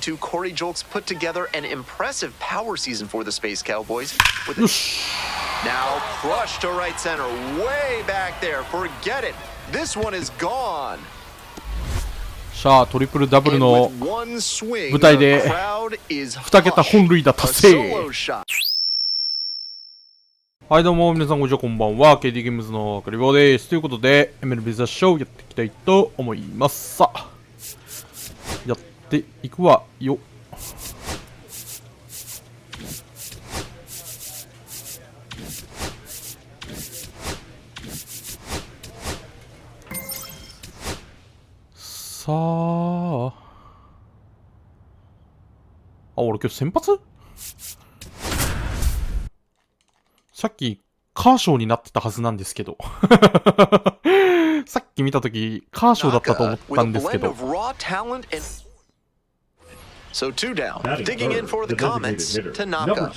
2022, Corey Julks put together an impressive power season for the Space Cowboys. With now crushed to right center, way back there. Forget it. This one is gone. さあトリプルダブルの舞台で2桁本塁打達成。はいどうも皆さんこんにちは、こんばんは。 KD ゲームズのクリボーです。ということで MLB ザショーやっていきたいと思います。さあやっていくわよ。さあ俺今日先発？さっきカーショーになってたはずなんですけどさっき見たときカーショーだったと思ったんですけど。So two down. Digging in for the comments, Tanaka.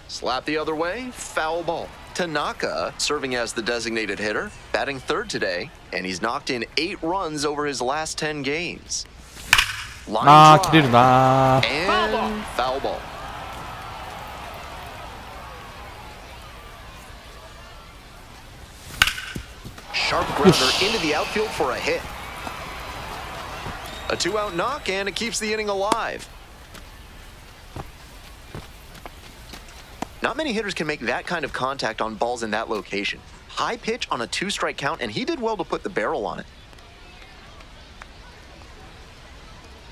Slap the other way, foul ball. Tanaka serving as the designated hitter, batting third today, and he's knocked in 8 runs over his last 10 games. Line drive and foul ball. Sharp grounder into the outfield for a hit. A 2-out knock, and it keeps the inning alive. Not many hitters can make that kind of contact on balls in that location. High pitch on a 2-strike count, and he did well to put the barrel on it.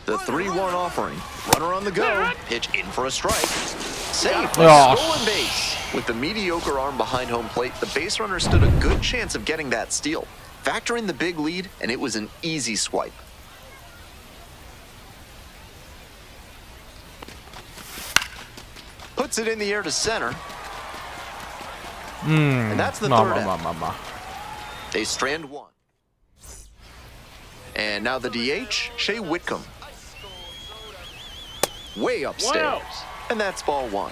The 3-1 offering. Runner on the go. Pitch in for a strike. Safe. Stolen base. With the mediocre arm behind home plate, the base runner stood a good chance of getting that steal. Factor in the big lead, and it was an easy swipe. Puts it in the air to center. And that's the third out. They strand one. And now the DH, Shea Whitcomb. Way upstairs. And that's ball one.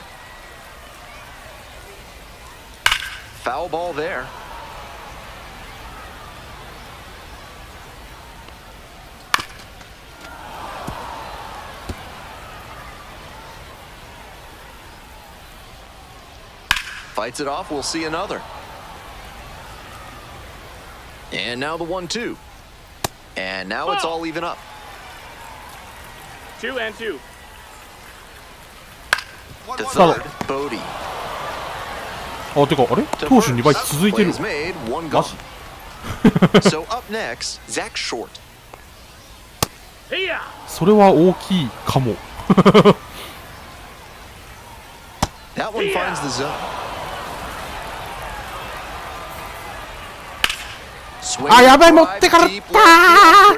Foul ball there. Fights it off, we'll see another. And now the 1-2. And now it's all even up. 2-2. The third, Bodie. あ、てかあれ？投手2倍続いてる。マジ？ So up next, Zach Short. それは大きいかも。That one finds the zone. あ、やばい、持ってかれた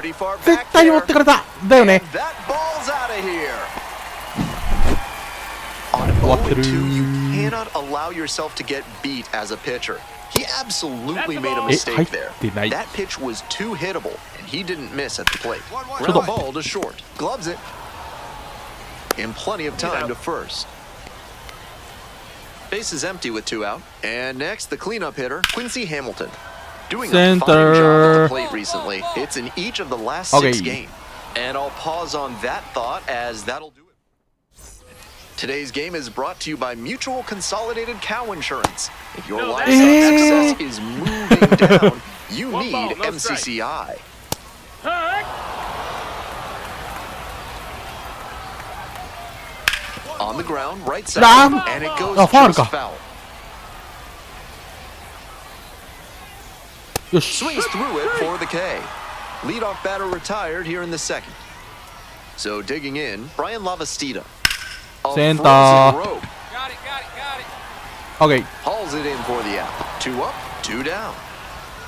ー。絶対に持ってかれた。だよね。終わってる。 You cannot allow yourself to get beat as a pitcher. He absolutely made a mistake there. That pitch was too hittable, and he didn't miss at the plate. Ground ball to short. Gloves it. And plenty of time to first. Base is empty with 2 out. And next, the cleanup hitter, Quincy Hamilton. Doing a fine job at the plate recently. It's in each of the last 6 games. And I'll pause on that thought, as that'll do it. Today's game is brought to you by Mutual Consolidated Cow Insurance. If your livestock success is moving down, you need MCCI. On the ground, right side, and it goes just foul. Swings through it for the K. Leadoff batter retired here in the second. So digging in, Brian Lavastida. Center. Okay. Hauls it in for the out. 2 up, 2 down.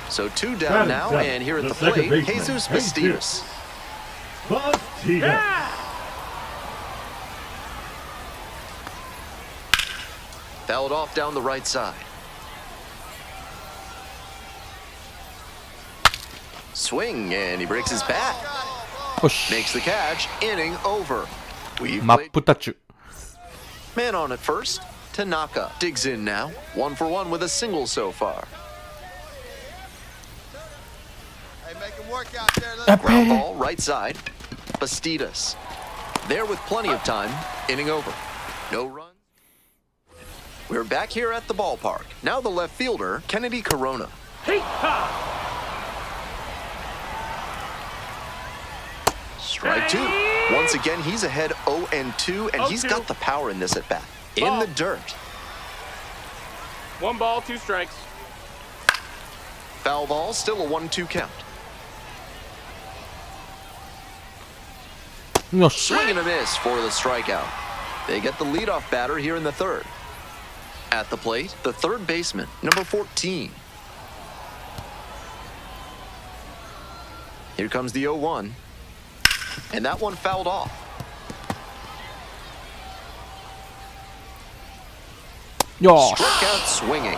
So 2 down now, and here at the plate, Jesus Bastidas. Fouled off down the right side. Swing, and he breaks his bat. Makes the catch, inning over. Map touch. Man on at first, Tanaka digs in now, 1 for 1 with a single so far. Hey, make him Ground ball, right side. Bastidas. There with plenty of time. Inning over. No runs. We're back here at the ballpark. Now the left fielder, Kennedy Corona. Strike two. Once again, he's ahead 0-2, and he's got the power in this at bat. In the dirt. 1 ball, 2 strikes. Foul ball, still a 1-2 count. よし。 Swing and a miss for the strikeout. They get the leadoff batter here in the third. At the plate, the third baseman, number 14. Here comes the 0-1. And that one fouled off. Struck out swinging.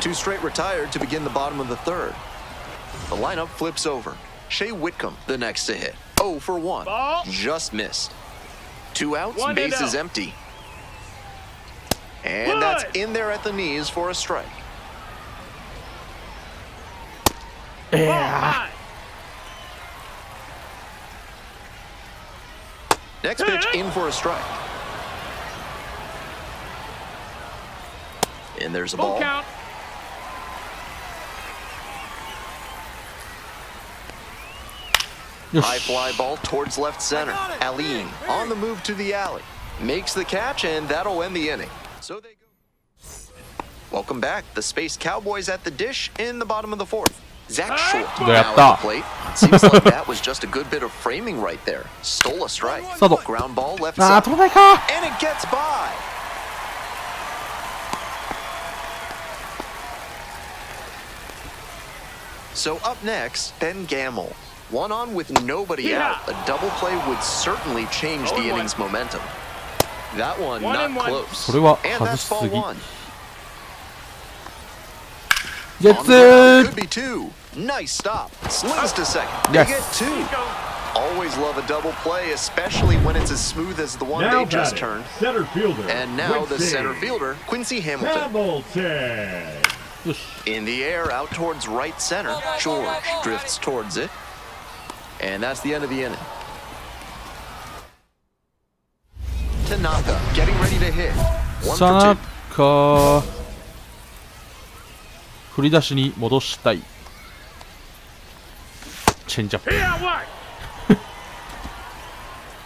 2 straight retired to begin the bottom of the third. The lineup flips over. Shea Whitcomb, the next to hit. 0 for 1. Ball. Just missed. 2 outs, One base and is out. empty. And that's in there at the knees for a strike. High. Next pitch in for a strike. And there's a Full ball. count. High fly ball towards left center. Aline on the move to the alley. Makes the catch, and that'll end the inning. So they go. Welcome back. The Space Cowboys at the dish in the bottom of the fourth. Zach Short now at the plate. Seems like that was just a good bit of framing right there. Stole a strike. Ground ball left あー、 side. 取れないか。 And it gets by. So up next, Ben Gamble. 1 on with nobody out. A double play would certainly change the inning's momentum. That one not close. それは And 外 that's し ball すぎ。 1. ゲ On the ground, ッ could be 2. Nice stop. Slings to second. Yes. They get 2. Always love a double play, especially when it's as smooth as the one Now they just batting, turned. center fielder. And now the Quincy center fielder, Quincy Hamilton. Hamilton. よし。 In the air, out towards right center. George drifts towards it. And that's the end of the inning. Tanaka getting ready to hit. 1 さ for な 2. か振り出しに戻したい。チェンジアップ。 Here, out wide.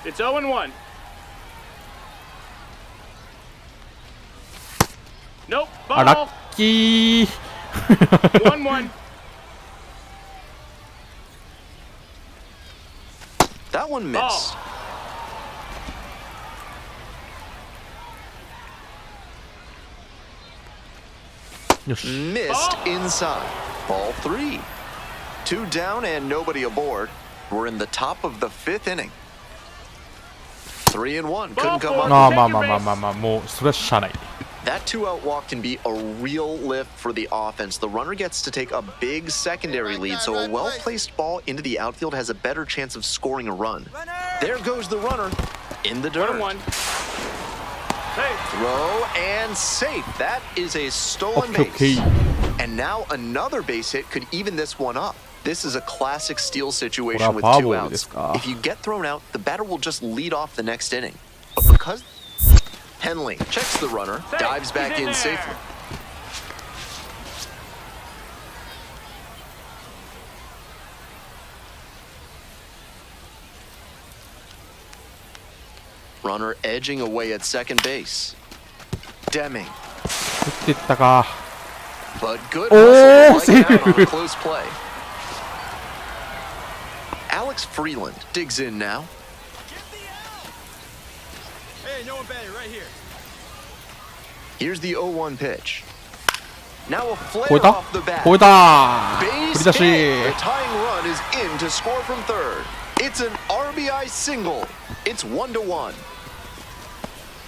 It's 0-1. Nope. あ、ラ Ball. ッキー。 1-1. That one missed. Missed inside. Ball 3. 2 down and nobody aboard. We're in the top of the 5th inning. 3-1. Couldn't come まあ up. まあまあまあまあまあ、もうそれはしゃあない。 That 2-out walk can be a real lift for the offense. The runner gets to take a big secondary lead, so a well-placed ball into the outfield has a better chance of scoring a run. There goes the runner in the dirt. 1-1. Throw and safe. That is a stolen Okay, base. okay. And now another base hit could even this one up. This is a classic steal situation with これは 2 フォアボールです outs. か。 If you get thrown out, the batter will just lead off the next inning. But because Henley checks the runner, dives back in safely. Runner edging away at second base. Deming. 打ってったか。 But good Oh, hustle to right down on a save. close play. Alex Freeland digs in now. Hey, no one better, right here. Here's the 0-1 pitch. Now a 超 flare えた off the bat. 超えた。振り Base 出し。 hit. The tying run is in to score from third. It's an RBI single. It's 1-1.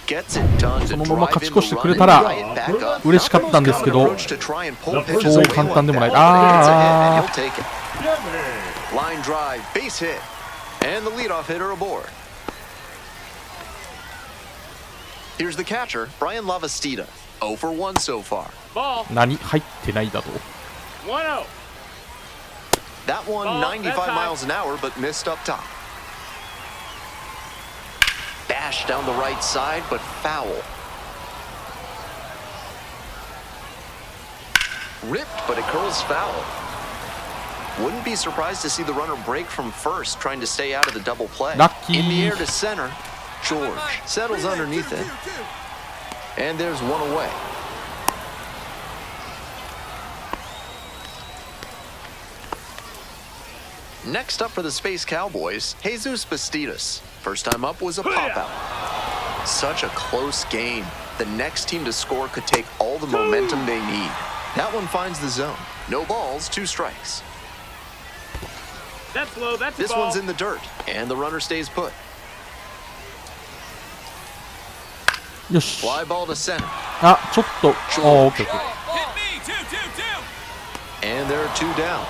Gets it done to そのまま drive 勝ち in 越して the くれ run た and ら tie it back up. 嬉しかったんですけど、 Approach to try and pull pitches そう away 簡単でもない like。that. But it's a hit, あ and he'll take it. Line drive, base hit, and the leadoff hitter aboard. Here's the catcher, Brian Lavastida. 0 for 1 so far. Ball. 何入ってないだと。 1-0. That one Ball, 95 that's high. miles an hour, but missed up top. Bash down the right side, but foul. Ripped, but it curls foul. Wouldn't be surprised to see the runner break from first, trying to stay out of the double play. Lucky. In the air to center, George settles underneath it. And there's one away. Next up for the Space Cowboys, Jesus Bastidas. First time up was a pop-out. Such a close game. The next team to score could take all the momentum they need. That one finds the zone. No balls, 2 strikes. That's low. That's a This ball. one's in the dirt, and the runner stays put. よし。 Fly ball to center, あ、ちょっと。オッケーオッケー。 Hit me, two. and there are 2 down.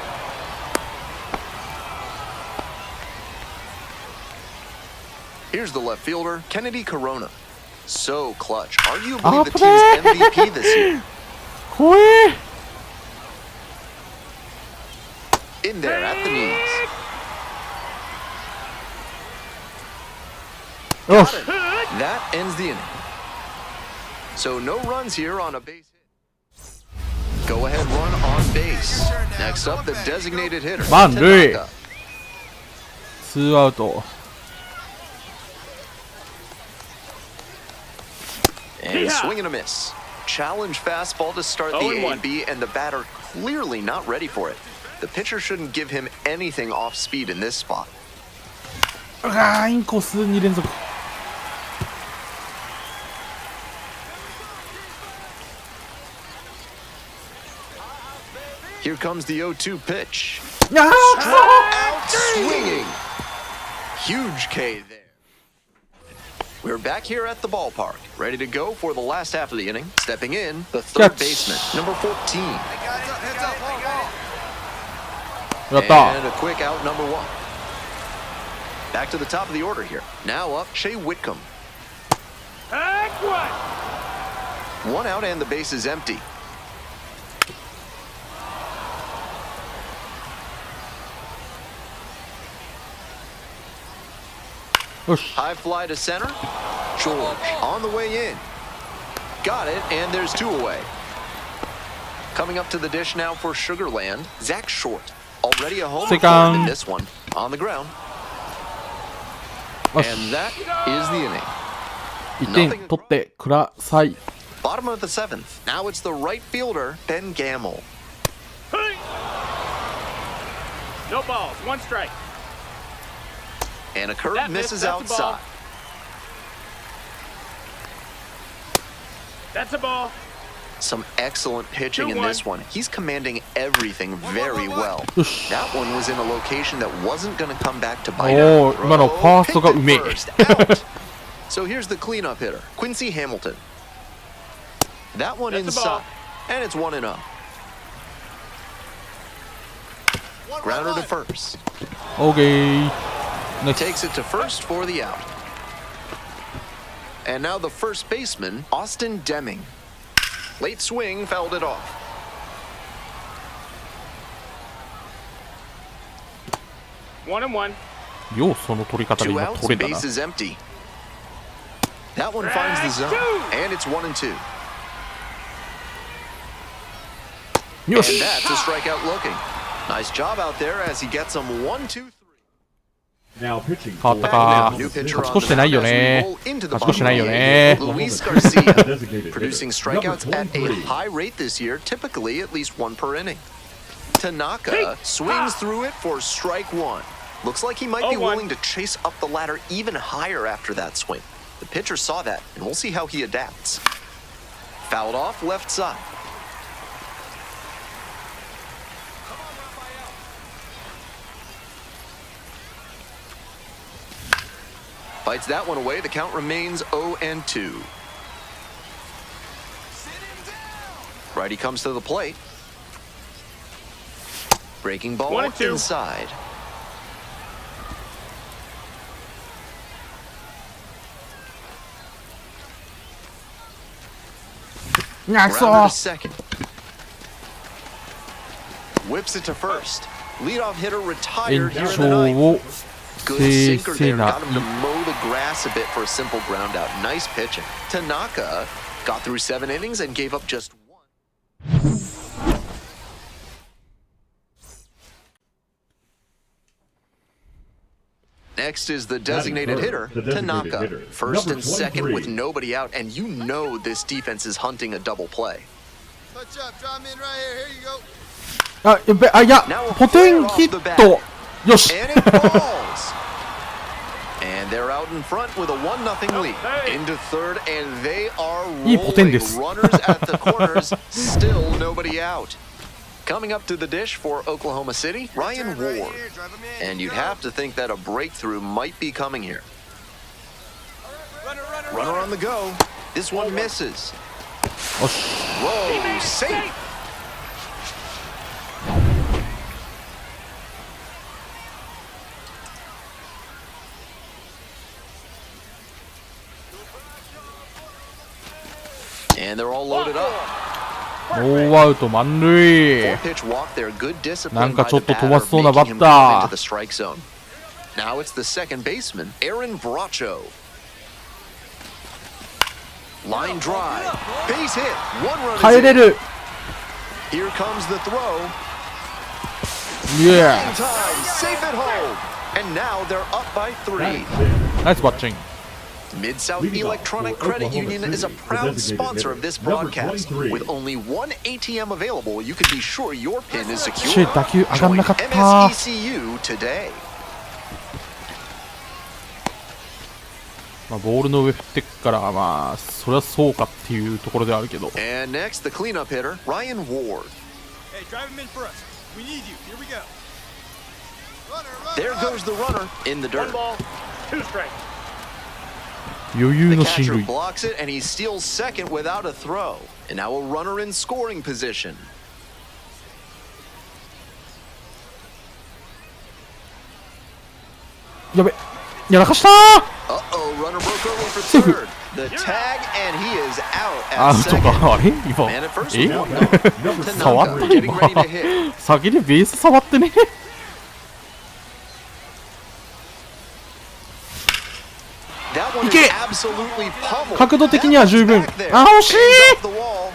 Here's the left fielder, Kennedy Corona. So clutch. Arguably the team's MVP this year. 怖え。 In there at the knees. よし。 That ends the inning. So no runs here on a base hit. Go ahead run on base. Next up, the designated hitter, 満塁。 Tanaka. 2アウト。 And swing and a miss. Challenge fastball to start the 0-1. A&B, and the batter clearly not ready for it. The pitcher shouldn't give him anything off speed in this spot. うわー、インコース2連続。 Here comes the 0-2 pitch. あー Out swinging. Huge K there. We're back here at the ballpark, ready to go for the last half of the inning. Stepping in, the third Catch. baseman, number 14. Heads up, ball. やった。 And a quick out, number 1. Back to the top of the order here. Now up, Shea Whitcomb. Heck, what? 1 out and the base is empty. High fly to center. George on the way in. Got it, and there's 2 away. Coming up to the dish now for Sugarland, Zach Short. Already a home Second. run in this one. On the ground. よし。 And that is the inning. 1点取ってください。 Bottom of the 7th. Now it's the right fielder, Ben Gamble. Hey! No balls. 1 strike. And a curve That missed, misses that's a ball. outside. That's a ball. Some excellent pitching in 2-1. this one. He's commanding everything very well. よし。 That one was in a location that wasn't going to come back to bite Oh, him. 今のファーストがうめえ。 Picked it first, out. So here's the cleanup hitter, Quincy Hamilton. That one That's a ball. inside, and it's 1-0. Grounder to first. オーケー。ナイス。 Takes it to first for the out. And now the first baseman, Austin Deming. Late swing, fouled it off. 1-1. ようその取り方で 2 今 outs, 取れたな。 base is empty. That one finds the zone, and it's 1-2. よ And し。 that's a strikeout looking. Nice job out there as he gets them 1-2-3. Now pitching. 変わった for か。 New pitcher 勝ち on 越し the てないよ mound as we ね。 roll into the 勝ち越してないよ bottom of the ね。 eighth. Luis Garcia, Designated producing hitter. strikeouts Number at a 23. high rate this year, typically at least 1 per inning. Tanaka swings through it for strike 1. Looks like he might be 0-1. willing to chase up the ladder even higher after that swing. The pitcher saw that, and we'll see how he adapts. Fouled off left side. Fights that one away. The count remains 0-2. Righty comes to the plate. Breaking ball 1-2. inside. Grounder to second. Whips it to first. Leadoff hitter 延 retired here in 長 the ninth. を Good 制 sinker せ there. な Got him to mow the grass a bit for a simple ground out. Nice pitching. Tanaka got through 7 innings and gave up just 1. Next is the designated hitter, Tanaka. First and second with nobody out, and you know this defense is hunting a double play. Touch up, drop in right here. Here you go. あ、やべ、あ、いや、ポテンヒット。よし。 And it falls. And they're out in front with a 1-0 lead. Into third, and they are いいポテン rolling です。 runners at the corners. Still nobody out. Coming up to the dish for Oklahoma City, Ryan Ward. And you'd have to think that a breakthrough might be coming here. Runner on the go. This one misses. よし。 Whoa, safe. And they're all loaded up. ノーアウト満塁。 Pitch walk there, good な discipline んか by ちょ the っと飛ば batter, しそうなバ making ッ him タ move into ー the。strike zone. Now it's the second baseman, Aaron Bracho. Line drive, base hit, 1 run 帰 is れ in. る。 Here comes the throw. イエ In time, safe at home. And now they're up by 3. ー。ナイスバッチング。 Mid-South Electronic Credit Union is a proud sponsor of this broadcast. With only one ATM available, you can be sure your pin is シェ secure. 打球上がん Join なかった。 MSECU today. まあボールの上振ってっからまあそりゃそうかっていうところではあるけど。 And next, the cleanup hitter, Ryan Ward. Hey, drive him in for us. We need you. Here we go. There goes the runner in the One dirt. ball, 2 strikes. 余裕 The の進 catcher 塁。 blocks it, and he steals second without a throw. And now a runner in scoring position. やべ。やらかしたー。 Uh-oh, runner broke over for third. The tag, and he is out ア at ウト second. か。あれ Man 今。 at first え with 1 note. 触っ Tanaka た getting ready to 今。 hit. 先にベース触ってね。 That one is いけ。 absolutely pummeled. 角度的には十分。 That one's back there. あ、惜しい。 Hangs off the wall.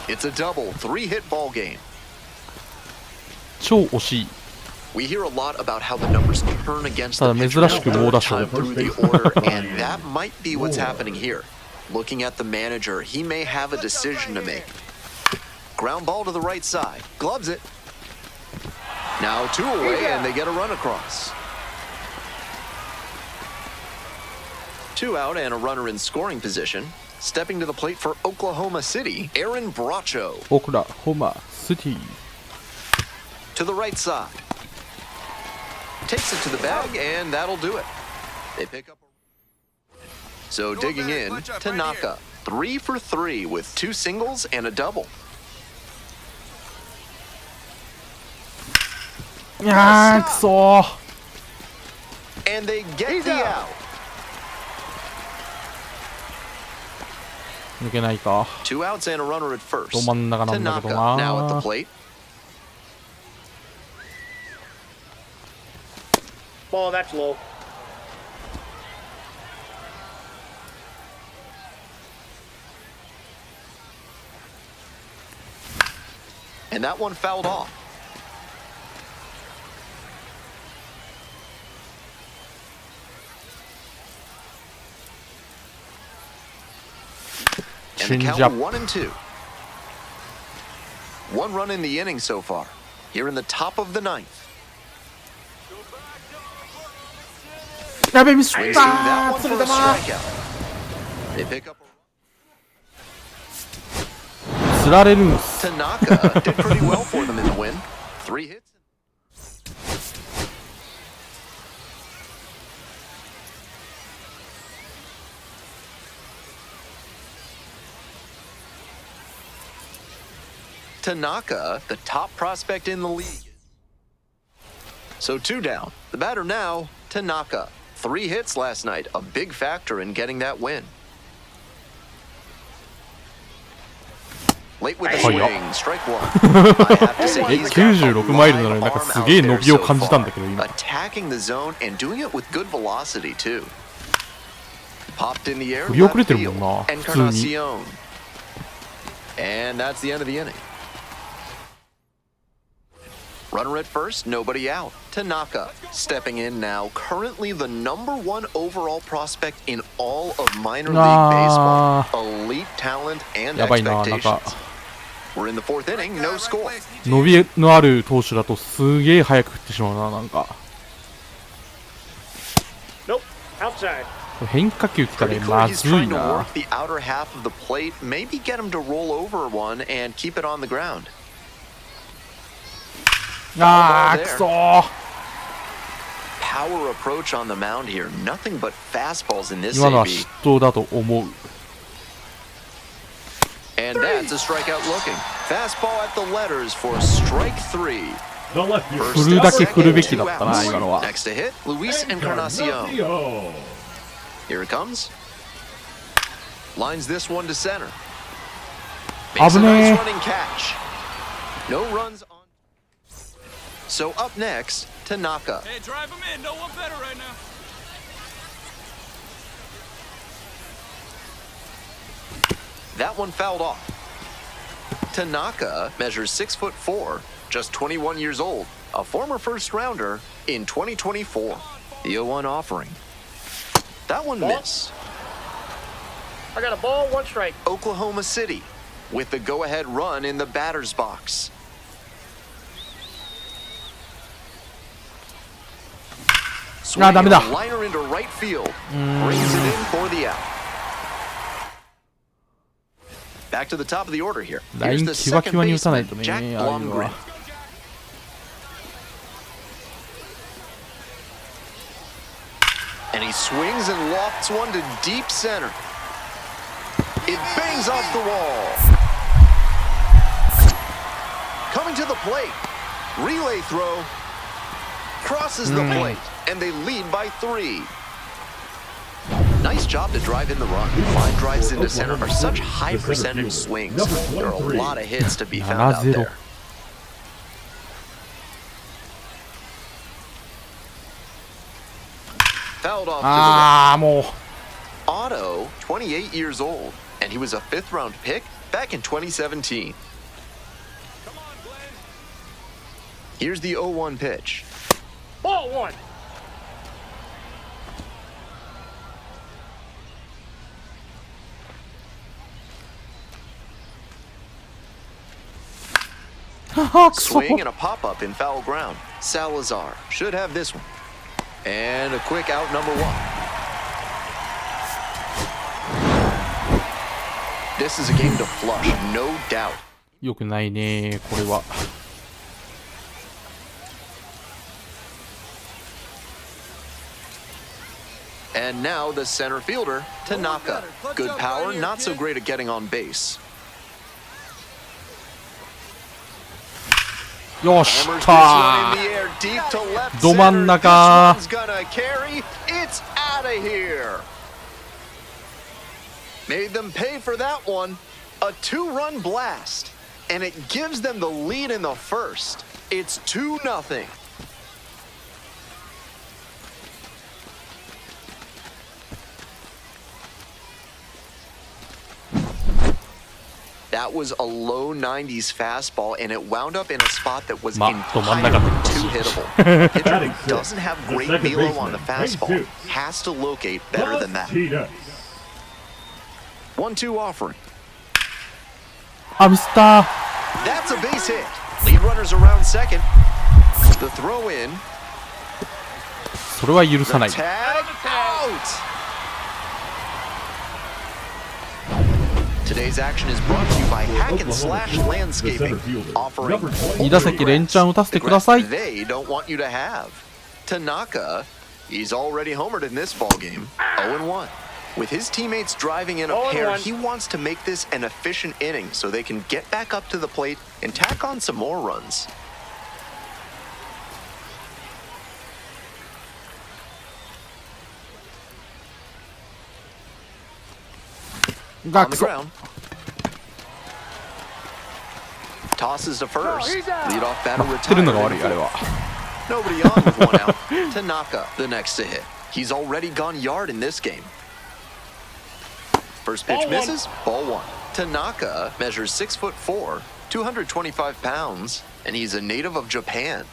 It's a double, 3-hit ball game. 超惜しい。 We hear a lot about how the numbers turn against ただ the 珍 pitcher しく猛打賞。 time through the order, and that might be what's happening here. Looking at the manager, he may have a decision to make. Ground ball to the right side, gloves it. Now 2 away, and they get a run across. 2 out and a runner in scoring position. Stepping to the plate for Oklahoma City, Aaron Bracho. オクラホマシティ。 To the right side. Takes it to the bag, and that'll do it. They pick up. So digging in, Tanaka, 3 for 3 with 2 singles and a double. いやーくそー。 And they get the out. 抜けないか。 2 outs and a runner at first. ど真ん中なんだけど Tanaka な。 now at the plate. Ball, that's low. And that one fouled off. And the count Change up. 1-2. 1 run in the inning so far. Here in the top of the 9th. やべミスっ Swings た through that ー。 one 釣 for れ a たな。 strikeout. They pick up. 釣られるんす。 Tanaka did pretty well for them in the win. 3 hits. Tanaka, the top prospect in the league. So 2 down. The batter now, Tanaka. 3 hits last night, a big factor in getting that win. Late with the 早っ swing, strike one. I have to say え he's got a 96マイルなのに live なんか arm す out げえ伸 there びを so 感じたんだ far. けど今 Attacking the zone and doing it with good velocity too. Popped in the air, 振り遅れ left てるも field. んな普通に Encarnacion. And that's the end of the inning. Runner at first, nobody out. Tanaka stepping in now, currently the #1 overall prospect in all of minor league baseball. Elite talent and やばいな、なんか expectations. We're in the fourth inning, no score. 伸びのある投手だとすげえ早く振ってしまうな、なんか Nope. Outside. 変化球来たら Pretty ま clear he's ずい trying to な work the outer half of the plate, maybe get him to roll over one and keep it on the ground. あーくそー Power approach on the mound here, nothing but fastballs in this 今のは AB. 失投だと思う And that's a strikeout looking. Fastball at the letters for strike 3. The left field. First 振るだけ and 振るべ second, きだ two ったな outs. 今のは Next to hit, Luis Encarnacion. Encarnacion. Here it comes. Lines this one to center. 危 Makes a ね nice え running catch. No runs on. So up next, Tanaka. Hey, drive him in. No one better right now. That one fouled off. Tanaka measures 6'4", just 21 years old, a former first rounder in 2024. The 0-1 offering. That one missed. I got a ball, 1 strike. Oklahoma City with the go-ahead run in the batter's box. Swingダメだ and a liner into right field. Brings it in for the out. Back to the top of the order here. ライ Here's ン the キワキ second ワに打たない baseman, とね Jack ああいうの Blumgren. は And he swings and lofts one to deep center. It bangs off the wall. Coming to the plate. Relay throw. Crosses the plate. And they lead by 3. Nice job to drive in the run. Line drives into center are such high percentage swings. There are a lot of hits to be found out 7-0 there. Fouled off to the right. あーもう Otto, 28 years old, and he was a 5th round pick back in 2017. Here's the 0-1 pitch. Ball 1. Swing and a pop-up in foul ground. Salazar should have this one. And a quick out number 1. This is a game to flush, no doubt. よくないねこれは And now the center fielder, Tanaka. Good power, not so great at getting on base. よし Hammers き this た one in the air, deep to left ど真ん center. 中 This one's gonna carry. It's out of here. Made them pay for that one. A 2-run blast. And it gives them the lead in the first. It's 2-0. That was a low 90s fastball, and it wound up in a spot that was まど真ん中 entirely too hittable. Pitcher who That is doesn't have the great second velo baseman, on the fastball Jesus. has to locate better than that. Teed up. 1-2 offering. あミスったー That's a base hit. Lead runners around second. The throw in. それは許さない Tag out. Today's action is brought to you by Hack and Slash Landscaping, offering 2打席連チャン打たせてください they don't want you to have. Tanaka, he's already homered in this ball game. 0-1. With his teammates driving in a pair, 0-1. he wants to make this an efficient inning so they can get back up to the plate and tack on some more runs. が On く the そ ground. Tosses to first. he's out. Leadoff batter ってるのが悪い retired. あれは。 Nobody on with one out. Tanaka, the next to hit. He's already gone yard in this game. First pitch Ball one. misses. Ball one. Tanaka measures 6'4", 225 pounds, and he's a native of Japan.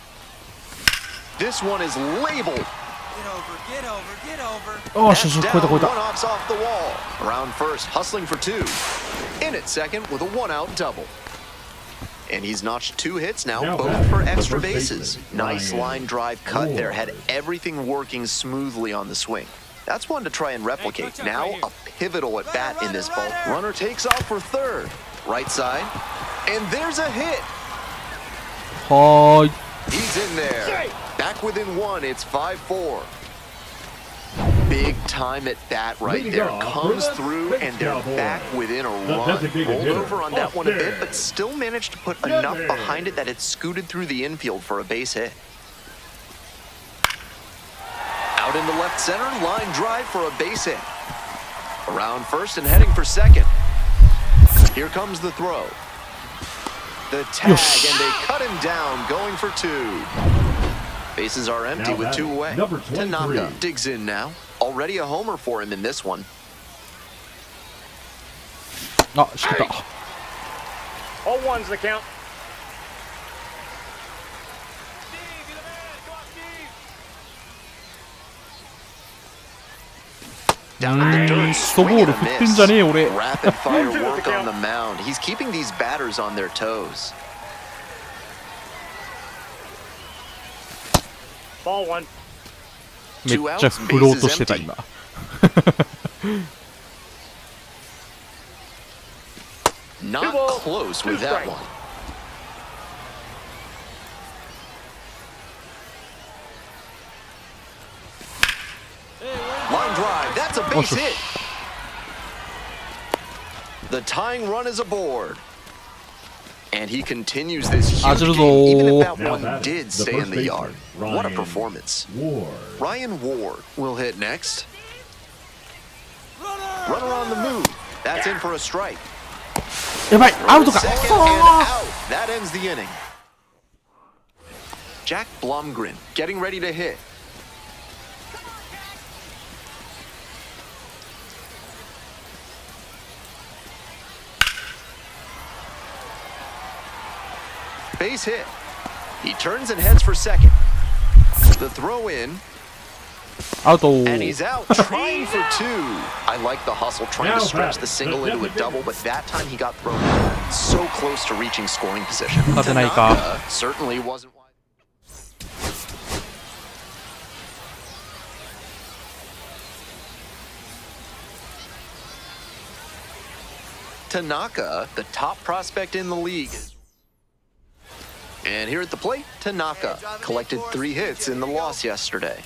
This one is labeled. Get over, get over, get over. ああ、初球 That's 超えた down, 超え one た。 hops off the wall. Around first, hustling for two. In at second with a one-out double. And he's notched 2 hits now, Now both back, for the extra first bases. baseman, Nice Ryan line drive cut there, had Ward. everything working smoothly on the swing. That's one to try and replicate. catch up Now right here. a pivotal at bat in this ball. Runner. Runner takes off for third. Right side. And there's a hit. はーい。 He's in there. Back within 1, it's 5-4. Big time at bat right Leading there. off, Comes Rivas, through big and they're cowboy. back within a The run. designated Rolled hitter, over on that one a bit, Austin. but still managed to put Get enough there. behind it that it scooted through the infield for a base hit. Out into left center, line drive for a base hit. Around first and heading for second. Here comes the throw. The tag, and they cut him down, going for 2. Bases are empty Now with 2 batting, away. number 23. Tanaka digs in now. Already a homer for him in this one. あ、しけた。 All one's the count. Down in the dirt, ストボール swing and a 振ってんじゃねえよ俺。 Rapid fire work on the mound. He's keeping these batters on their toes. Ball one. めっちゃ振ろうとしてた今。 Not close with that one. Line drive, that's a base Awesome. hit. The tying run is aboard. And he continues this huge Azuzo. game, even if that Now one batting, did the stay first in the baseman, yard. What a Ryan performance. Ward. Ryan Ward will hit next. Runner on the move. That's in for a strike. やばい、アウトか。 Second そう and out. That ends the inning. Jack Blumgren getting ready to hit. Base hit. He turns and heads for second. The throw in, アウト。 and he's out trying for 2. I like the hustle, trying to Now stretch the back, single the into a designated. double, but that time he got thrown so close to reaching scoring position. 立てないか。 Tanaka certainly wasn't wide. Tanaka, the top prospect in the league. And here at the plate, Tanaka collected 3 hits in the loss yesterday.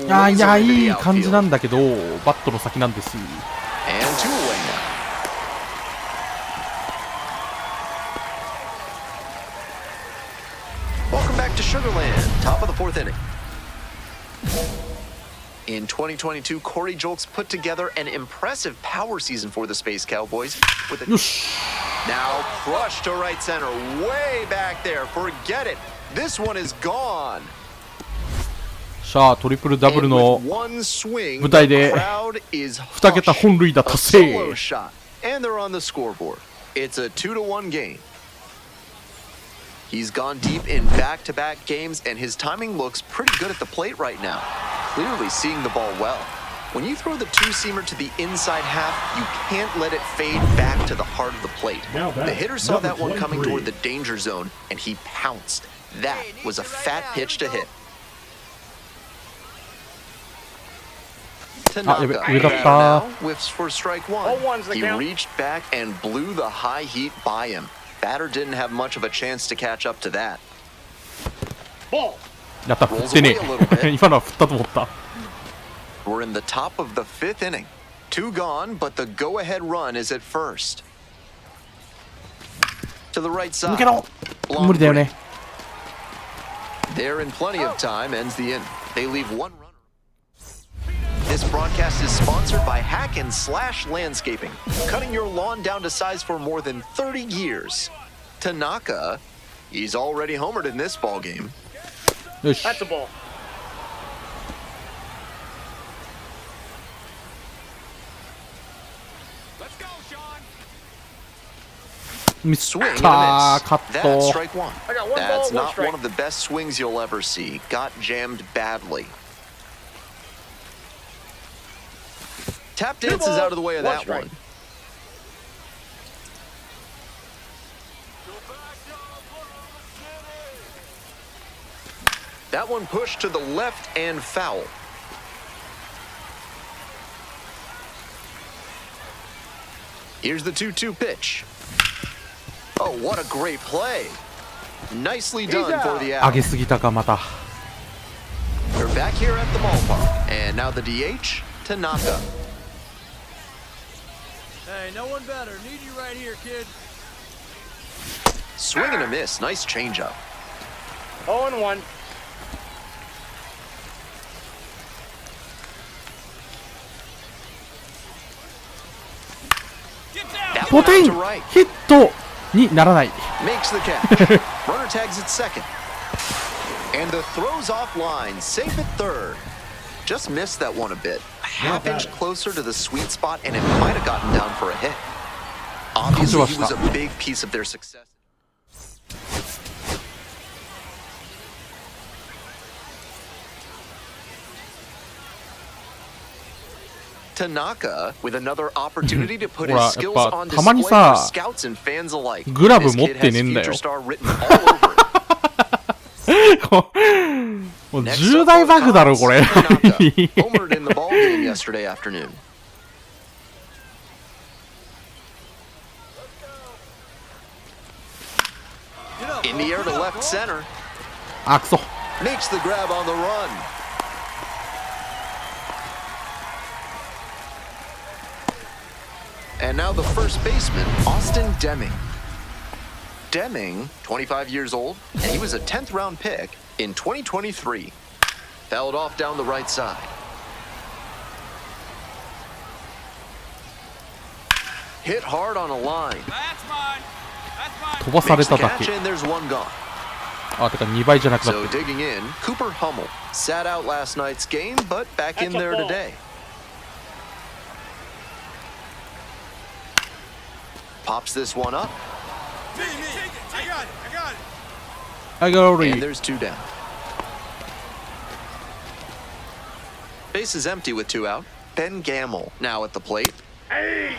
いやいや、いい感じなんだけど、バットの先なんです。 And 2 away now. Welcome back to Sugarland, top of the 4th inning. In 2022, Corey Julks put together an impressive power season for the Space Cowboys with a よし。 now crushed to right center, way back there. Forget it. This one is gone. さあ、トリプルダブル And の with one swing, 舞台で the crowd is 2桁 hushed. 本塁打 A 達成。 solo shot, and they're on the scoreboard. It's a 2-1 game. He's gone deep in back-to-back games, and his timing looks pretty good at the plate right now. Clearly seeing the ball well. When you throw the two-seamer to the inside half, you can't let it fade back to the heart of the plate. Now back, The hitter saw number that one coming 23. toward the danger zone, and he pounced. That was a fat pitch to hit. あ、やべ、 Tanaka 上だった。 now whiffs for strike Ball one. one's the He count. reached back and blew the high heat by him. Batter didn't have much of a chance to catch up to that. Ball. やった、振ってねえ。今のは振ったと思った。 We're in the top of the 5th inning. 2 gone, but the go-ahead run is at first. To the right 抜 side. けろ。無理だよね。 They're in plenty of time, ends the inning. They leave one runner. This broadcast is sponsored by Hack and Slash Landscaping, cutting your lawn down to size for more than 30 years. Tanaka, he's already homered in this ball game. よし。 That's a ball. ミス Swing and った a ー、カ miss. ッ That's ト。 strike one. I got one That's ball, one not strike. one of the best swings you'll ever see. Got jammed badly. Tap Two dance is ball, out of the way of one that strike. one. That one pushed to the left and foul. Here's the 2-2 pitch. Oh, what a great play. Nicely done for the 上 out. げすぎたか、また。 They're back here at the ballpark. And now the DH, Tanaka. Hey, no one better. Need you right here, kid. Swing and a miss. Nice changeup. 0-1. That ポ one テ out ン to right. ヒットにならない。 Makes the catch. Runner tags at second. And the throw's offline. Safe at third. Just missed that one a bit. Half inch closer to the sweet spot, and it might have gotten down for a hit. Obviously, he was a big piece of their success. Tanaka with another opportunity to put his skills on display for scouts and fans alike. This kid has future star written all over it. もう重大バグだろこれ。 Homered in the ball game yesterday afternoon. In the air to left center. あ、くそ。 Makes the grab on the run. And now the first baseman, Austin Deming. Deming, 25 years old, and he was a 10th round pick in 2023. Fouled off down the right side. Hit hard on a line. That's mine. That's mine. 飛ばされ Makes the ただ catch け。 and there's one gone. あ、てか2倍じゃなくなっ So てる。 digging in, Cooper Hummel sat out last night's game, but back in That's a there ball. today. Pops this one up, Me. I got it. I got it. I got already. and there's two down. Base is empty with two out. Ben Gamble now at the plate. Hey!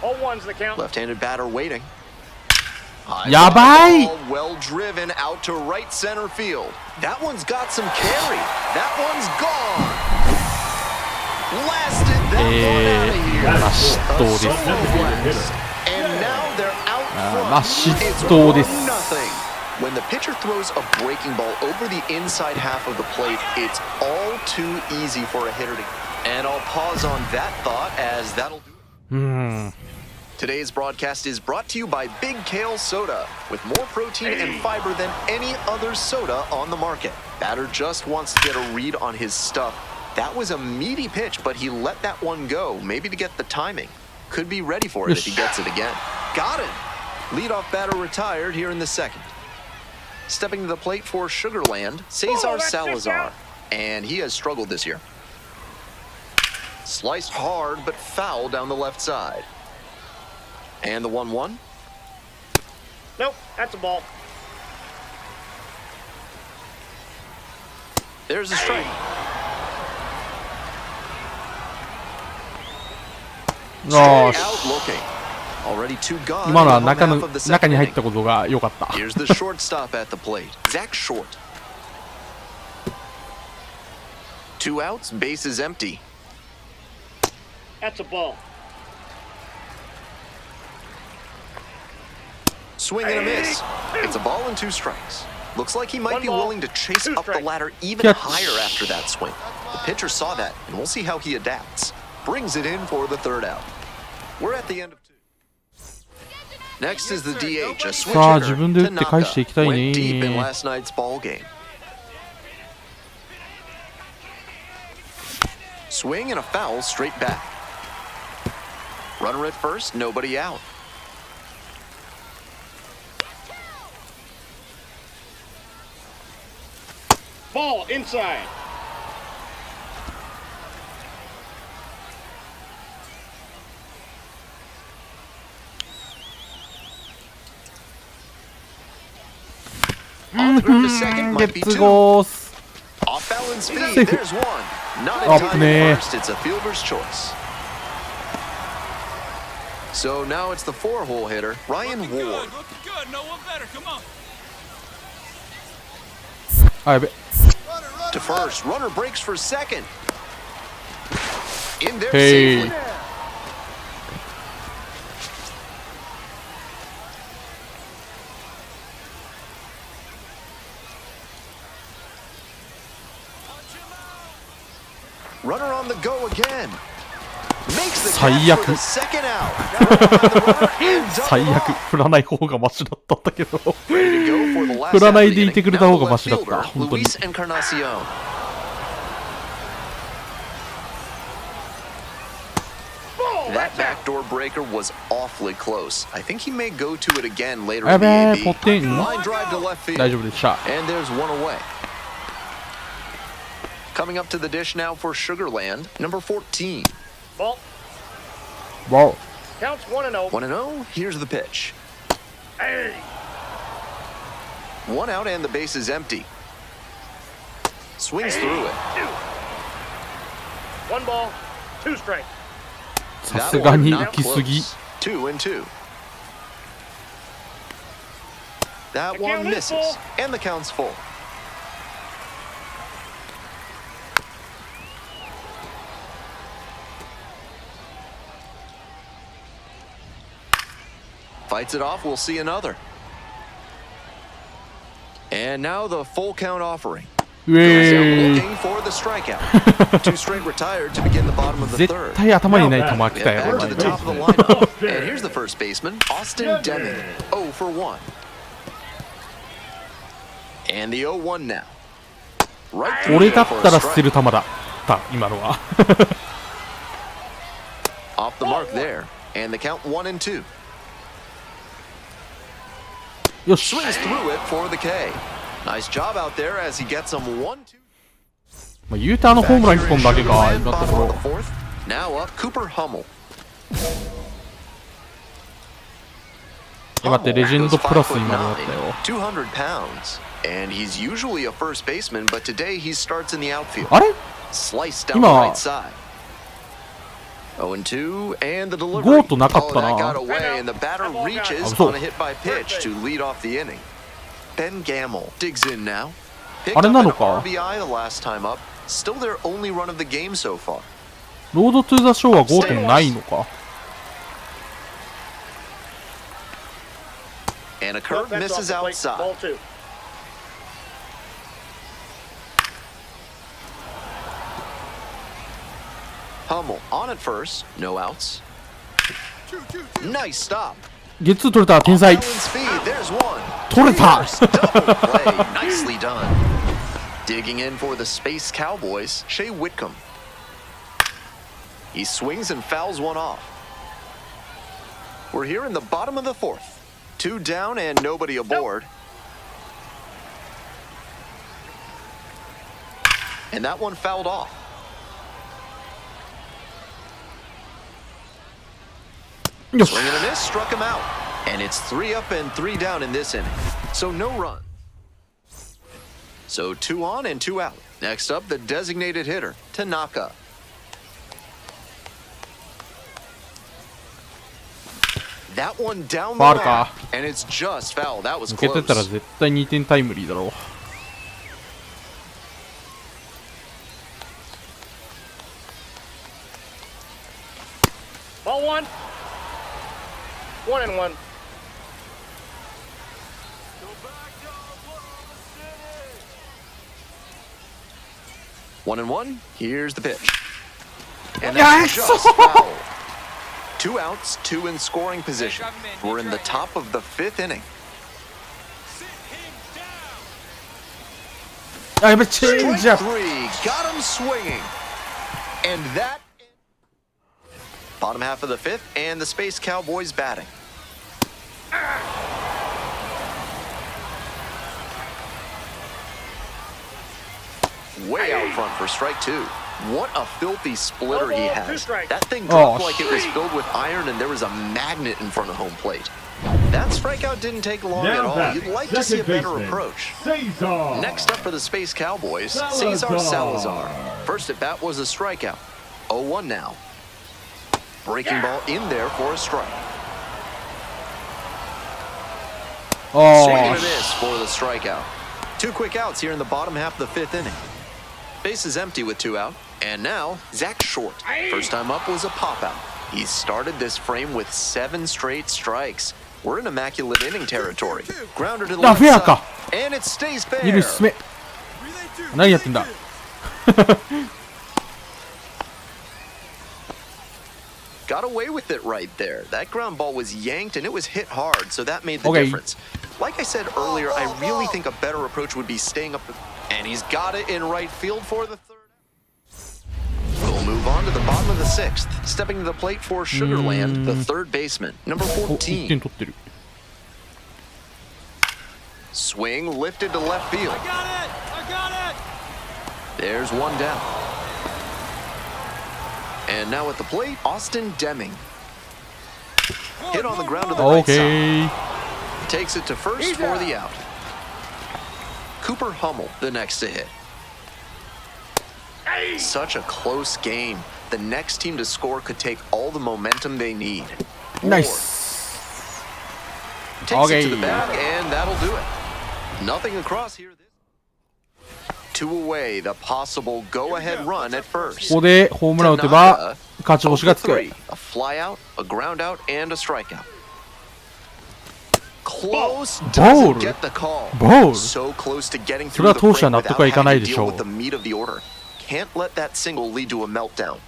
0-1's the count. Left-handed batter waiting. High Ya fly bye. ball, well driven out to right center field. That one's got some carry. That one's gone. Blasted that one out of here. まあ失投です A solo blast. And now they're out まあ front. 失 It's 投です 1-0. When the pitcher throws a breaking ball over the inside half of the plate, it's all too easy for a hitter to. And I'll pause on that thought as that'll do it. うーん。 Today's broadcast is brought to you by Big Kale Soda, with more protein and fiber than any other soda on the market. Batter just wants to get a read on his stuff. That was a meaty pitch, but he let that one go, maybe to get the timing. Could be ready for it if he gets it again. Got it! Leadoff batter retired here in the second. Stepping to the plate for Sugarland, Cesar Salazar. And he has struggled this year. Sliced hard, but foul down the left side. And the 1-1. Nope, that's a ball. There's a strike.よし。 Out looking. Already two gone. 今のは in the home 中 half の of the 中 second に入っ inning. たことが良かった。 Here's the shortstop at the plate, Zach Short. Two outs, base is empty. That's a ball. Swing and a miss. It's a ball and two strikes. Looks like he might One be ball, willing to chase two up the strikes. ladder even Catch. higher after that swing. The pitcher saw that, and we'll see how he adapts. Brings it in for the third out. We're at the end of two. Next is the DH, a switch さあ hitter, 自分で打って返していきたい Tanaka. Went deep in ね。 last night's ball game. Swing and a foul straight back. Runner at first, nobody out. Ball inside. On the ground to second ゲ might be ッツ two. ゴース Off balance speed. Safe. There's one. Not in Up time there. at first. It's a fielder's choice. So now it's the 4-hole hitter, Ryan Looking good, Ward. looking good. No one better. Come on. あやべ To first. Runner breaks for second. In there Hey. safely. Runner on the go again. Makes the catch for the second out. 最悪振らない方がマシだったんだけど Ready to go for the last 振らない half of で the いてくれ inning. た Now 方 the がマ left シだった fielder, 本当に Luis Encarnacion. That backdoor breaker was awfully close. I think he may go to it again later や in べ the え AB. ポテン Line drive to left field. 大丈夫でした And there's one away. Coming up to the dish now for Sugarland, number 14. Ball. わお Counts 1-0. 1-0, here's the pitch. Hey. One out and the base is empty. Swings through it. 1 ball, 2 strikes. さすがに行き過ぎ 2-2. That The one count is misses, full. and the count's full. Fights it off, we'll see another. And now the full count offering. う Goes え out ー looking for the strikeout. Two straight retired to begin the bottom of the 絶 third. 対頭にない球来 Get たよ back こ to れ the top of the lineup. And here's the first baseman, Austin Deming. 0 for 1. And the 0-1 now. Right through 俺だ for っ a たら捨て strike. る球だった今のは Off the mark there. And the count 1-2. よし Swings through it for the K. Nice job out there as he gets him 1-2. まあ言うてホームラン1本だけか今のと Bottom こ of ろ the fourth. Now up Cooper Hummel. 待ってレジェンドプラス今のだったよ 200 pounds. And he's usually a first baseman, but today he starts in the outfield. あれ Sliced down the right side. 0-2, and the delivery. ゴートなかったな that got away, and the batter reaches Oh. on a hit by pitch to lead off the inning. Ben Gamel digs in now. Picked あれ up な an のか RBI the last time up. Still their only run of the game so far. ロードトゥーザショーは 5. ないのか And a curve That's off misses the plate. outside. Ball 2. Hummel on at first, no outs. Nice stop. ゲッツー取れた天才 Balance speed, there's one. 取れた Double play, nicely done. Digging in for the Space Cowboys, Shea Whitcomb. He swings and fouls one off. We're here in the bottom of the fourth. 2 down and nobody aboard. And that one fouled off. Swing and a miss, struck him out. And it's 3 up and 3 down in this inning. So no run. So 2 on and 2 out. Next up, the designated hitter, Tanaka. That one down the Foul line. か And it's just foul. That was 抜けてたら close. 絶対2点タイムリーだろう Ball 1. 1-1. 1-1. Here's the pitch. And Yes! that's just foul. 2 outs, 2 in scoring position. We're in the top of the 5th inning. あやべチェンジアップ Strike 3, got him swinging. And that bottom half of the fifth, and the Space Cowboys batting. Way out front for strike two. What a filthy splitter he has. That thing dropped like it was filled with iron and there was a magnet in front of home plate. That strikeout didn't take long at all. You'd like to see a better approach. Next up for the Space Cowboys, Cesar Salazar. First at bat was a strikeout. 0-1 now. Breaking ball in there for a strike. Swing and a miss for the strikeout. Two quick outs here in the bottom half of the fifth inning. Base is empty with two out. And now, Zach Short. First time up was a pop-out. He started this frame with 7 straight strikes. We're in immaculate inning territory. Grounded to the left side. And it stays fair. 二塁進め。何やってんだ。Got away with it right there. That ground ball was yanked and it was hit hard, so that made the difference. Like I said earlier, I really think a better approach would be staying up. And he's got it in right field for the third. We'll move on to the bottom of the sixth. Stepping to the plate for Sugarland, the third baseman, number 14. 点取ってる。Swing lifted to left field. I got it! There's one down. And now at the plate, Austin Deming. Hit on the ground to the right side. Takes it to first for the out. Cooper Hummel, the next to hit. Such a close game. The next team to score could take all the momentum they need. Nice. Takes it to the bag, and that'll do it. Nothing across here. 2 away, the possible go-ahead run at first. ここでホームラン打てば勝ち星がつく。 A fly out, a ground out, and a strikeout. Close doesn't get the call. So close to getting through the frame without having to deal with the meat of the order. Can't let that single lead to a meltdown.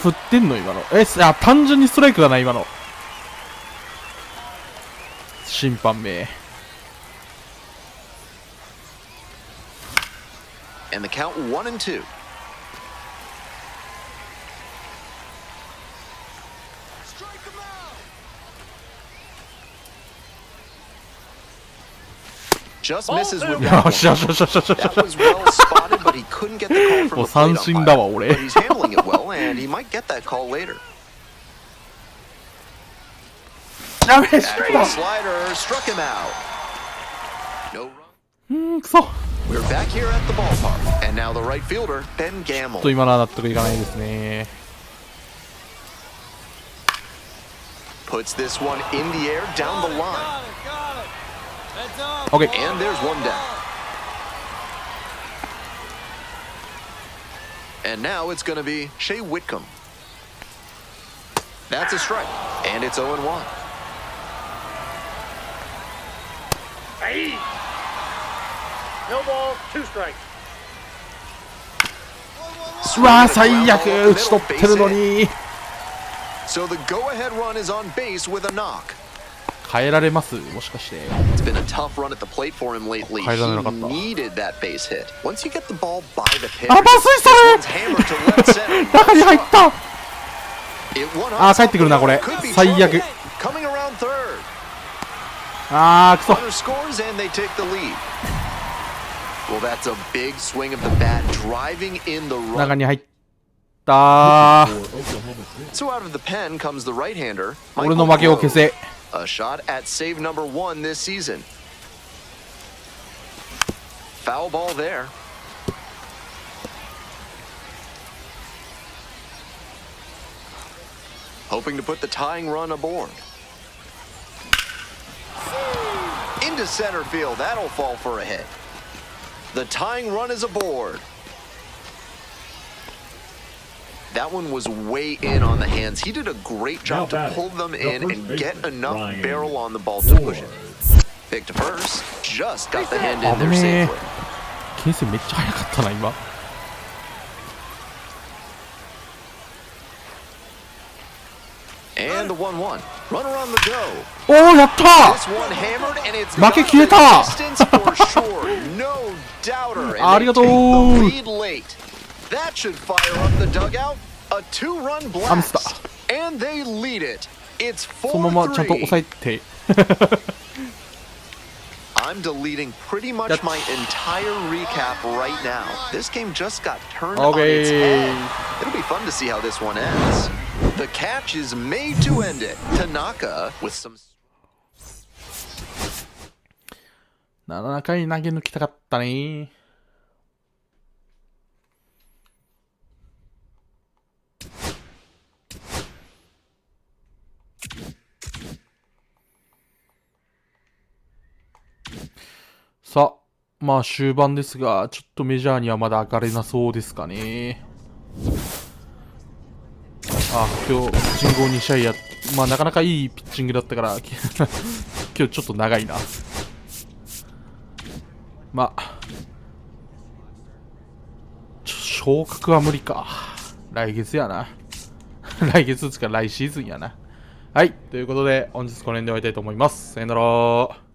振ってんの今の。単純にストライクがない今の。審判名。And the count 1-2. Just misses with that one. That was well spotted, but he couldn't get the call from the plate umpire. But he's handling it well, and he might get that call later. Back with a slider, struck him out. No run. We're back here at the ballpark, and now the right fielder, Ben Gamble. 今のは納得いかないですね。 Puts this one in the air down the line. Okay. And there's one down. And now it's going to be Shea Whitcomb. That's a strike, and it's 0-1. No ball, 2 strikes. うわー最悪打ち取ってるのに。 So the go-ahead run is on base with a knock. 変えられますもしかして。 It's been a tough run at the plate for him lately. He needed that base hit. Once you get the ball by the pitcher, this one's hammered to left center. 中に入った。 It won up. 帰ってくるなこれ。最悪。 Coming around third. くそ。 Runner scores and they take the lead. Well, that's a big swing of the bat, driving in the run. 中に入った。 So out of the pen comes the right-hander. 俺の負けを消せ。 A shot at save number 1 this season. Foul ball there. Hoping to put the tying run aboard. Into center field. That'll fall for a hit. The tying run is aboard. That one was way in on the hands. He did a great job to pull them in and get enough barrel on the ball to push it. Pick to first. Just got the hand in there safely. 牽制めっちゃ速かったな今。 And the 1-1. Runner on the go. おおやったー。 This one hammered and it's 負け消えた。 distance for sure. No doubter, and あり they がと take う the lead late. That should fire up the dugout. A two-run あ、ミスった。 blast, and they lead it. It's そのままちゃんと 4-3. 抑えて。 I'm deleting pretty much That's- my entire recap right now. This game just got turned Okay. on its head. It'll be fun to see how this one ends. The catch is made to end it. Tanaka with some. 7回投げ抜きたかったね。さあ、まあ終盤ですが、ちょっとメジャーにはまだ上がれなそうですかね。あ、今日、ピッチングを2試合まあなかなかいいピッチングだったから、今日ちょっと長いな。まあ、昇格は無理か。来月やな。来月つか来シーズンやな。はい、ということで、本日この辺で終わりたいと思います。さよなら。